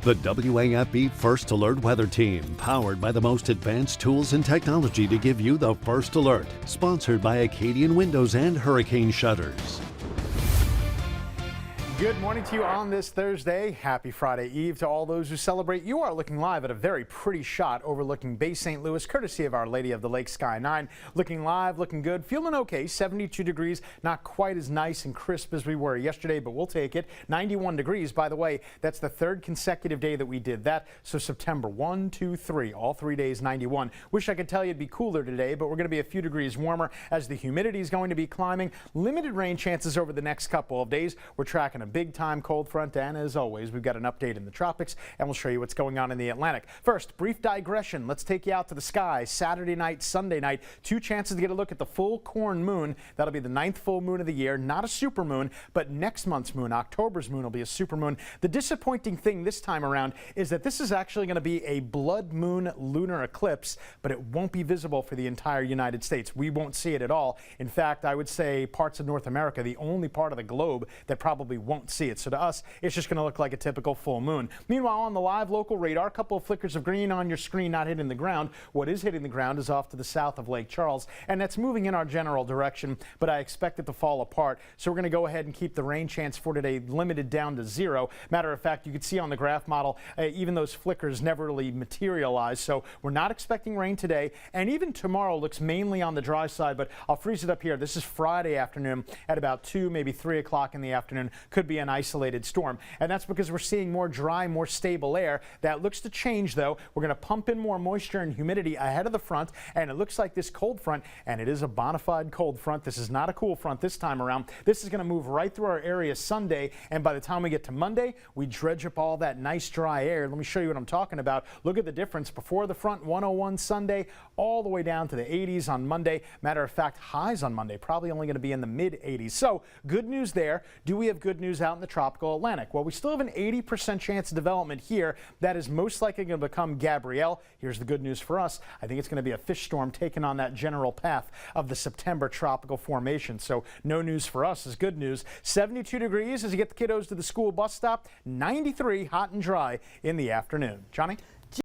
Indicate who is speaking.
Speaker 1: The WAFB First Alert Weather Team, powered by the most advanced tools and technology to give you the first alert. Sponsored by Acadian Windows and Hurricane Shutters.
Speaker 2: Good morning to you on this Thursday. Happy Friday Eve to all those who celebrate. You are looking live at a very pretty shot overlooking Bay St. Louis, courtesy of Our Lady of the Lake Sky 9. Looking live, looking good, feeling okay. 72 degrees, not quite as nice and crisp as we were yesterday, but we'll take it. 91 degrees, by the way, that's the third consecutive day that we did that. So September 1, 2, 3, all 3 days 91. Wish I could tell you it'd be cooler today, but we're going to be a few degrees warmer as the humidity is going to be climbing. Limited rain chances over the next couple of days. We're tracking a big time cold front, and as always, we've got an update in the tropics, and we'll show you what's going on in the Atlantic. First, brief digression. Let's take you out to the sky. Saturday night, Sunday night, two chances to get a look at the full corn moon. That'll be the 9th full moon of the year. Not a super moon, but next month's moon, October's moon, will be a super moon. The disappointing thing this time around is that this is actually going to be a blood moon lunar eclipse, but it won't be visible for the entire United States. We won't see it at all. In fact, I would say parts of North America, the only part of the globe that probably won't see it. So to us, it's just going to look like a typical full moon. Meanwhile, on the live local radar, a couple of flickers of green on your screen, not hitting the ground. What is hitting the ground is off to the south of Lake Charles, and that's moving in our general direction, but I expect it to fall apart. So we're going to go ahead and keep the rain chance for today limited down to 0. Matter of fact, you can see on the graph model, even those flickers never really materialize. So we're not expecting rain today, and even tomorrow looks mainly on the dry side, but I'll freeze it up here. This is Friday afternoon at about 2, maybe 3 o'clock in the afternoon. Could be an isolated storm, and that's because we're seeing more dry, more stable air. That looks to change, though. We're going to pump in more moisture and humidity ahead of the front, and it looks like this cold front, and it is a bona fide cold front. This is not a cool front this time around. This is going to move right through our area Sunday, and by the time we get to Monday, we dredge up all that nice dry air. Let me show you what I'm talking about. Look at the difference before the front, 101 Sunday, all the way down to the 80s on Monday. Matter of fact, highs on Monday probably only going to be in the mid 80s. So good news there. Do we have good news out in the tropical Atlantic? Well, we still have an 80% chance of development here. That is most likely going to become Gabrielle. Here's the good news for us. I think it's going to be a fish storm taking on that general path of the September tropical formation. So no news for us is good news. 72 degrees as you get the kiddos to the school bus stop. 93 hot and dry in the afternoon. Johnny?